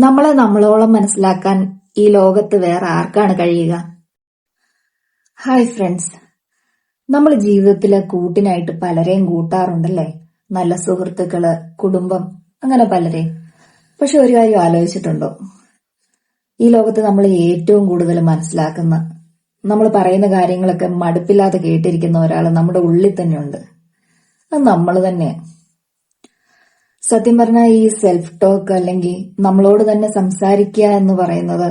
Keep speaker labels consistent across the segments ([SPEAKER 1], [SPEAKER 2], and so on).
[SPEAKER 1] നമ്മളെ നമ്മളോളം മനസ്സിലാക്കാൻ ഈ ലോകത്ത് വേറെ ആർക്കാണ് കഴിയുക? ഹായ് ഫ്രണ്ട്സ്, നമ്മൾ ജീവിതത്തിലെ കൂട്ടിനായിട്ട് പലരെയും കൂട്ടാറുണ്ടല്ലേ? നല്ല സുഹൃത്തുക്കള്, കുടുംബം, അങ്ങനെ പലരെയും. പക്ഷെ ഒരു കാര്യം ആലോചിച്ചിട്ടുണ്ടോ? ഈ ലോകത്ത് നമ്മൾ ഏറ്റവും കൂടുതൽ മനസ്സിലാക്കുന്ന, നമ്മൾ പറയുന്ന കാര്യങ്ങളൊക്കെ മടുപ്പില്ലാതെ കേട്ടിരിക്കുന്ന ഒരാൾ നമ്മുടെ ഉള്ളിൽ തന്നെയുണ്ട്. അത് നമ്മൾ തന്നെയാണ്. സത്യം പറഞ്ഞാൽ ഈ സെൽഫ് ടോക്ക് അല്ലെങ്കിൽ നമ്മളോട് തന്നെ സംസാരിക്കുക എന്ന് പറയുന്നത്,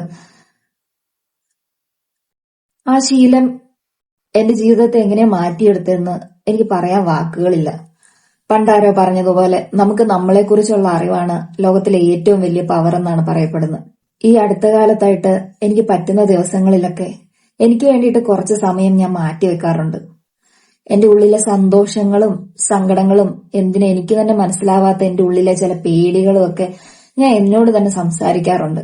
[SPEAKER 1] ആ ശീലം എന്റെ ജീവിതത്തെ എങ്ങനെയാ മാറ്റിയെടുത്തെന്ന് എനിക്ക് പറയാൻ വാക്കുകളില്ല. പണ്ടാരോ പറഞ്ഞതുപോലെ നമുക്ക് നമ്മളെക്കുറിച്ചുള്ള അറിവാണ് ലോകത്തിലെ ഏറ്റവും വലിയ പവർ എന്നാണ് പറയപ്പെടുന്നത്. ഈ അടുത്ത കാലത്തായിട്ട് എനിക്ക് പറ്റുന്ന ദിവസങ്ങളിലൊക്കെ എനിക്ക് വേണ്ടിയിട്ട് കുറച്ച് സമയം ഞാൻ മാറ്റിവെക്കാറുണ്ട്. എന്റെ ഉള്ളിലെ സന്തോഷങ്ങളും സങ്കടങ്ങളും, എന്തിനാ എനിക്ക് തന്നെ മനസ്സിലാവാത്ത എന്റെ ഉള്ളിലെ ചില പേടികളും ഒക്കെ ഞാൻ എന്നോട് തന്നെ സംസാരിക്കാറുണ്ട്.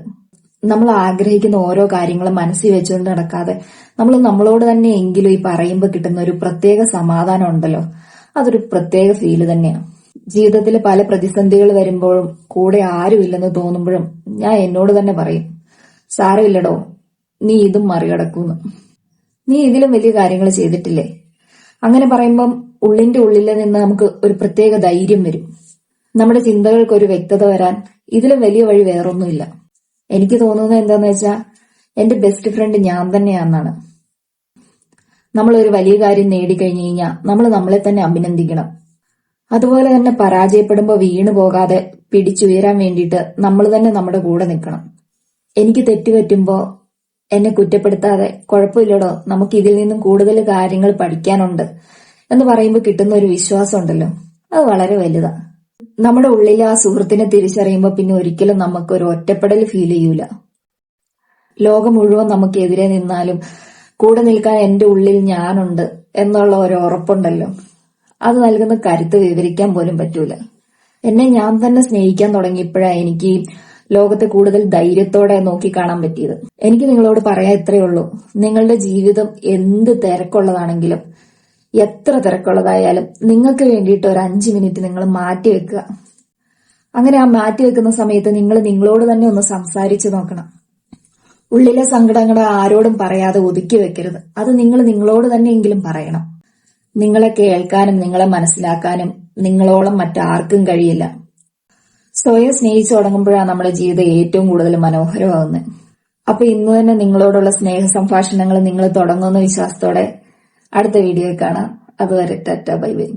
[SPEAKER 1] നമ്മൾ ആഗ്രഹിക്കുന്ന ഓരോ കാര്യങ്ങളും മനസ്സിൽ വെച്ചുകൊണ്ട് നടക്കാതെ നമ്മൾ നമ്മളോട് തന്നെ എങ്കിലും ഈ പറയുമ്പോൾ കിട്ടുന്ന ഒരു പ്രത്യേക സമാധാനം ഉണ്ടല്ലോ, അതൊരു പ്രത്യേക ഫീല് തന്നെയാണ്. ജീവിതത്തിൽ പല പ്രതിസന്ധികൾ വരുമ്പോഴും കൂടെ ആരുമില്ലെന്ന് തോന്നുമ്പോഴും ഞാൻ എന്നോട് തന്നെ പറയും, സാരമില്ലടോ, നീ ഇതും മറികടക്കൂന്ന്. നീ ഇതിലും വലിയ കാര്യങ്ങൾ ചെയ്തിട്ടില്ലേ? അങ്ങനെ പറയുമ്പം ഉള്ളിന്റെ ഉള്ളിൽ നിന്ന് നമുക്ക് ഒരു പ്രത്യേക ധൈര്യം വരും. നമ്മുടെ ചിന്തകൾക്ക് ഒരു വ്യക്തത വരാൻ ഇതിലും വലിയ വഴി വേറൊന്നുമില്ല. എനിക്ക് തോന്നുന്നത് എന്താന്ന് വെച്ചാൽ, എന്റെ ബെസ്റ്റ് ഫ്രണ്ട് ഞാൻ തന്നെയാണെന്നാണ്. നമ്മൾ ഒരു വലിയ കാര്യം നേടിക്കഴിഞ്ഞു കഴിഞ്ഞാൽ നമ്മൾ നമ്മളെ തന്നെ അഭിനന്ദിക്കണം. അതുപോലെ തന്നെ പരാജയപ്പെടുമ്പോൾ വീണു പോകാതെ പിടിച്ചുയരാൻ വേണ്ടിയിട്ട് നമ്മൾ തന്നെ നമ്മുടെ കൂടെ നിൽക്കണം. എനിക്ക് തെറ്റുപറ്റുമ്പോ എന്നെ കുറ്റപ്പെടുത്താതെ, കുഴപ്പമില്ലടോ, നമുക്ക് ഇതിൽ നിന്നും കൂടുതൽ കാര്യങ്ങൾ പഠിക്കാനുണ്ട് എന്ന് പറയുമ്പോൾ കിട്ടുന്ന ഒരു വിശ്വാസം ഉണ്ടല്ലോ, അത് വളരെ വലുതാ. നമ്മുടെ ഉള്ളിൽ ആ സുഹൃത്തിനെ തിരിച്ചറിയുമ്പോൾ പിന്നെ ഒരിക്കലും നമുക്ക് ഒരു ഒറ്റപ്പെടൽ ഫീൽ ചെയ്യൂല. ലോകം മുഴുവൻ നമുക്കെതിരെ നിന്നാലും കൂടെ നിൽക്കാൻ എന്റെ ഉള്ളിൽ ഞാനുണ്ട് എന്നുള്ള ഒരു ഉറപ്പുണ്ടല്ലോ, അത് നൽകുന്ന കരുത്ത് വിവരിക്കാൻ പോലും പറ്റൂല. എന്നെ ഞാൻ തന്നെ സ്നേഹിക്കാൻ തുടങ്ങിയപ്പോഴാണ് എനിക്ക് ലോകത്തെ കൂടുതൽ ധൈര്യത്തോടെ നോക്കിക്കാണാൻ പറ്റിയത്. എനിക്ക് നിങ്ങളോട് പറയാൻ ഇത്രയേ ഉള്ളൂ, നിങ്ങളുടെ ജീവിതം എന്ത് തിരക്കുള്ളതാണെങ്കിലും, എത്ര തിരക്കുള്ളതായാലും നിങ്ങൾക്ക് വേണ്ടിയിട്ട് ഒരു 5 മിനിറ്റ് നിങ്ങൾ മാറ്റിവെക്കുക. അങ്ങനെ ആ മാറ്റിവെക്കുന്ന സമയത്ത് നിങ്ങൾ നിങ്ങളോട് തന്നെ ഒന്ന് സംസാരിച്ചു നോക്കണം. ഉള്ളിലെ സങ്കടങ്ങൾ ആരോടും പറയാതെ ഒതുക്കി വെക്കരുത്. അത് നിങ്ങൾ നിങ്ങളോട് തന്നെയെങ്കിലും പറയണം. നിങ്ങളെ കേൾക്കാനും നിങ്ങളെ മനസ്സിലാക്കാനും നിങ്ങളോളം മറ്റാർക്കും കഴിയില്ല. സ്വയം സ്നേഹിച്ചു തുടങ്ങുമ്പോഴാണ് നമ്മുടെ ജീവിതം ഏറ്റവും കൂടുതൽ മനോഹരമാകുന്നത്. അപ്പൊ ഇന്ന് തന്നെ നിങ്ങളോടുള്ള സ്നേഹ സംഭാഷണങ്ങൾ നിങ്ങൾ തുടങ്ങുന്ന വിശ്വാസത്തോടെ അടുത്ത വീഡിയോയിൽ കാണാം. അതുവരെ ടാറ്റ, ബൈ ബൈ.